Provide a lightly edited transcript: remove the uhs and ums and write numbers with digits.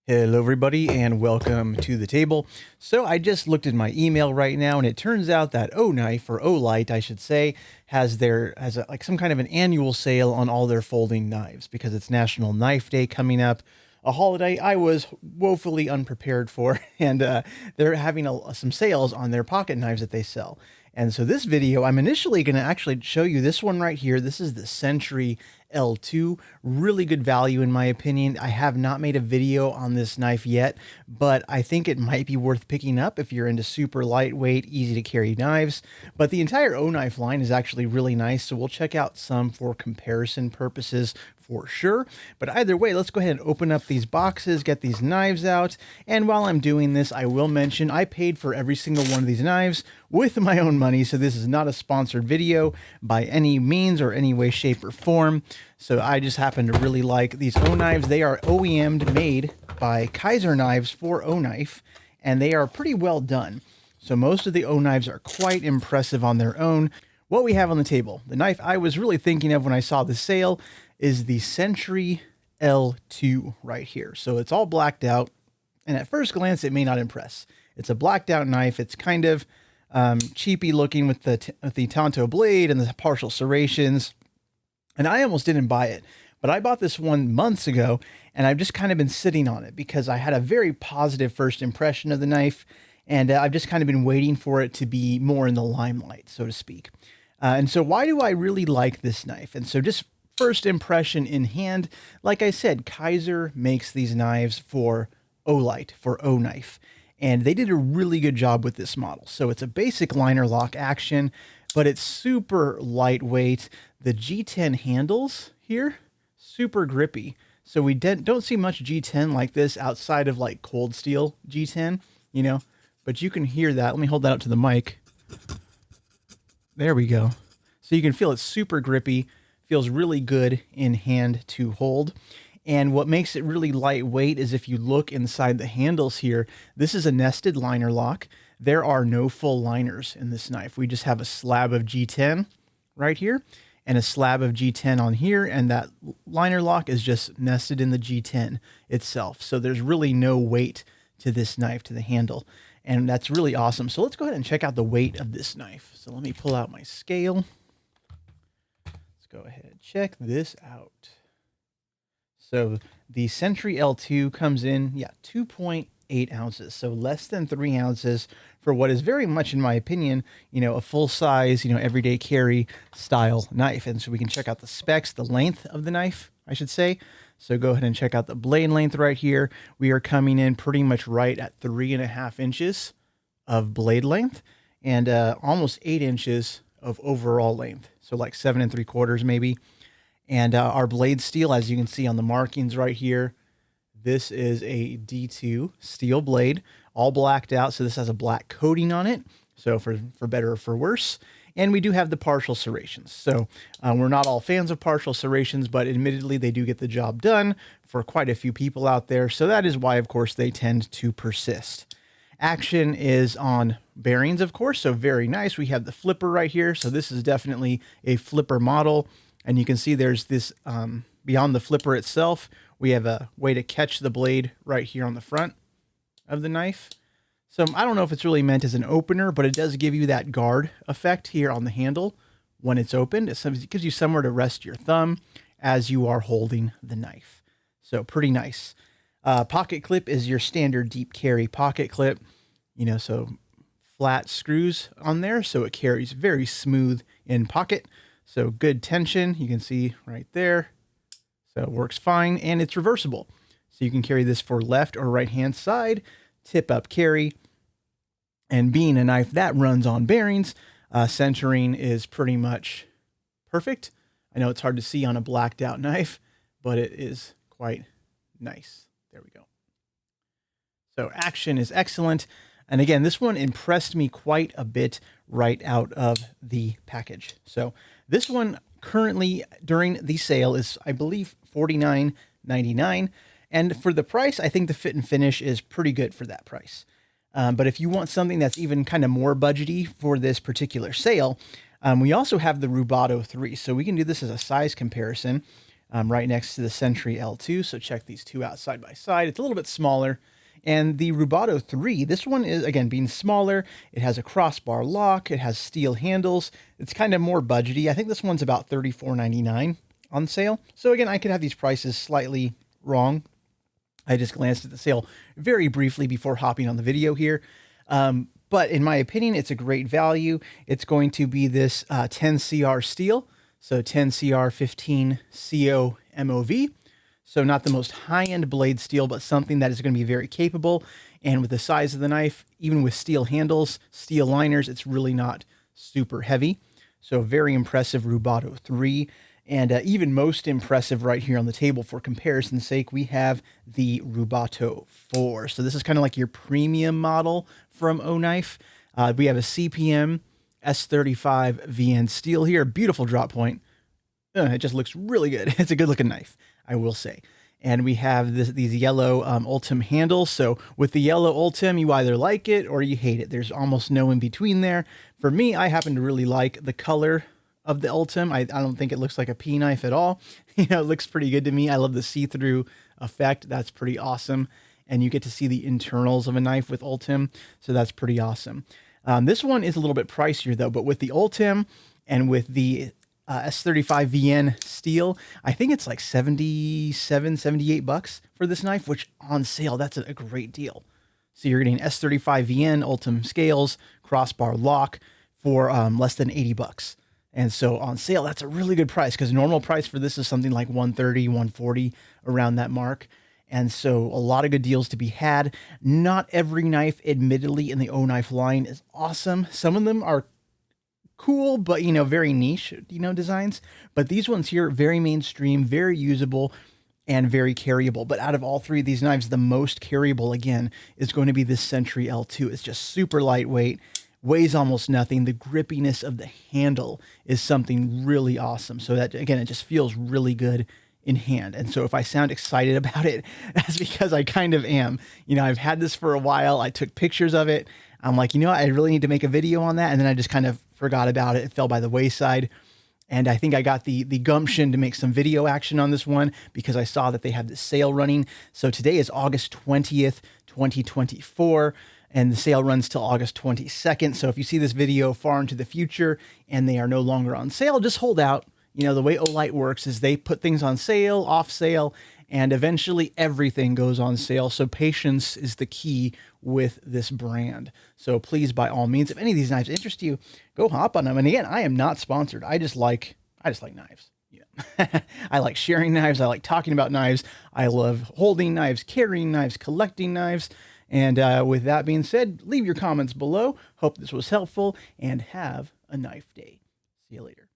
Hello everybody and welcome to the table. So I just looked at my email right now and it turns out that OKNIFE, or Olight I should say, has like some kind of an annual sale on all their folding knives because it's National Knife Day coming up, a holiday I was woefully unprepared for, and they're having some sales on their pocket knives that they sell. And so this video, I'm initially going to actually show you this one right here. This is the SENTRY L2, really good value in my opinion. I have not made a video on this knife yet, but I think it might be worth picking up if you're into super lightweight, easy to carry knives. But the entire OKNIFE line is actually really nice, so we'll check out some for comparison purposes for sure. But either way, let's go ahead and open up these boxes, get these knives out. And while I'm doing this, I will mention I paid for every single one of these knives with my own money. So this is not a sponsored video by any means or any way, shape, or form. So I just happen to really like these OKNIFes. They are OEM'd, made by Kizer Knives for OKNIFE, and they are pretty well done. So most of the OKNIFes are quite impressive on their own. What we have on the table, the knife I was really thinking of when I saw the sale is the SENTRY L2 right here. So it's all blacked out, and at first glance, it may not impress. It's a blacked out knife. It's kind of cheapy looking with the Tanto blade and the partial serrations. And I almost didn't buy it, but I bought this one months ago, and I've just kind of been sitting on it because I had a very positive first impression of the knife, and I've just kind of been waiting for it to be more in the limelight, so to speak. And so why do I really like this knife? And so just first impression in hand, like I said, Kizer makes these knives for Olight, for OKNIFE, and they did a really good job with this model. So it's a basic liner lock action, but it's super lightweight. The G10 handles here, super grippy. So we don't see much G10 like this outside of like cold steel G10, you know, but you can hear that. Let me hold that up to the mic. There we go. So you can feel it's super grippy, feels really good in hand to hold. And what makes it really lightweight is if you look inside the handles here, this is a nested liner lock. There are no full liners in this knife. We just have a slab of G10 right here and a slab of G10 on here, and that liner lock is just nested in the G10 itself. So there's really no weight to this knife, to the handle, and that's really awesome. So let's go ahead and check out the weight of this knife. So let me pull out my scale. Let's go ahead and check this out. So the SENTRY L2 comes in, 2.8 ounces. So less than 3 ounces for what is very much, in my opinion, a full size, everyday carry style knife. And so we can check out the specs, the length of the knife, I should say. So go ahead and check out the blade length right here. We are coming in pretty much right at 3.5 inches of blade length and almost 8 inches of overall length. So like 7 3/4 maybe. And our blade steel, as you can see on the markings right here, this is a D2 steel blade, all blacked out. So this has a black coating on it. So for better or for worse. And we do have the partial serrations. So we're not all fans of partial serrations, but admittedly they do get the job done for quite a few people out there. So that is why, of course, they tend to persist. Action is on bearings, of course. So very nice. We have the flipper right here. So this is definitely a flipper model. And you can see there's this, beyond the flipper itself, we have a way to catch the blade right here on the front of the knife. So I don't know if it's really meant as an opener, but it does give you that guard effect here on the handle when it's opened. It gives you somewhere to rest your thumb as you are holding the knife. So pretty nice. Pocket clip is your standard deep carry pocket clip, so flat screws on there. So it carries very smooth in pocket. So good tension, you can see right there. So it works fine, and it's reversible. So you can carry this for left or right hand side, tip up carry. And being a knife that runs on bearings, centering is pretty much perfect. I know it's hard to see on a blacked out knife, but it is quite nice. There we go. So action is excellent. And again, this one impressed me quite a bit right out of the package. So this one currently during the sale is, I believe, $49.99. And for the price, I think the fit and finish is pretty good for that price. But if you want something that's even kind of more budgety for this particular sale, we also have the Rubato 3. So we can do this as a size comparison. right next to the SENTRY L2. So check these two out side by side. It's a little bit smaller. And the Rubato 3, this one is, again, being smaller. It has a crossbar lock. It has steel handles. It's kind of more budgety. I think this one's about $34.99 on sale. So again, I could have these prices slightly wrong. I just glanced at the sale very briefly before hopping on the video here. But in my opinion, it's a great value. It's going to be this 10CR steel. So 10CR 15 CO MOV. So not the most high-end blade steel, but something that is going to be very capable. And with the size of the knife, even with steel handles, steel liners, it's really not super heavy. So very impressive Rubato 3. And even most impressive right here on the table for comparison's sake, we have the Rubato 4. So this is kind of like your premium model from OKNIFE. We have a CPM S35 VN steel here. Beautiful drop point. It just looks really good. It's a good looking knife, I will say. And we have these yellow Ultim handles. So with the yellow Ultim, you either like it or you hate it. There's almost no in between there. For me, I happen to really like the color of the Ultim. I don't think it looks like a pea knife at all. You know, it looks pretty good to me. I love the see-through effect. That's pretty awesome. And you get to see the internals of a knife with Ultim. So that's pretty awesome. This one is a little bit pricier though, but with the Ultim and with the S35 VN steel, I think it's like 77, 78 bucks for this knife, which on sale, that's a great deal. So you're getting S35 VN Ultim scales, crossbar lock for less than 80 bucks. And so on sale, that's a really good price because normal price for this is something like 130, 140 around that mark. And so a lot of good deals to be had. Not every knife, admittedly, in the OKNIFE line is awesome. Some of them are cool, but, you know, very niche, you know, designs. But these ones here, very mainstream, very usable, and very carryable. But out of all three of these knives, the most carryable, again, is going to be this SENTRY L2. It's just super lightweight, weighs almost nothing. The grippiness of the handle is something really awesome. So that, again, it just feels really good in hand. And so if I sound excited about it, that's because I kind of am. You know, I've had this for a while. I took pictures of it. I'm like, you know what? I really need to make a video on that. And then I just kind of forgot about it. It fell by the wayside. And I think I got the gumption to make some video action on this one because I saw that they have this sale running. So today is August 20th, 2024. And the sale runs till August 22nd. So if you see this video far into the future and they are no longer on sale, just hold out. You know, the way Olight works is they put things on sale, off sale, and eventually everything goes on sale. So patience is the key with this brand. So please, by all means, if any of these knives interest you, go hop on them. And again, I am not sponsored. I just like knives. Yeah. I like sharing knives. I like talking about knives. I love holding knives, carrying knives, collecting knives. And with that being said, leave your comments below. Hope this was helpful and have a knife day. See you later.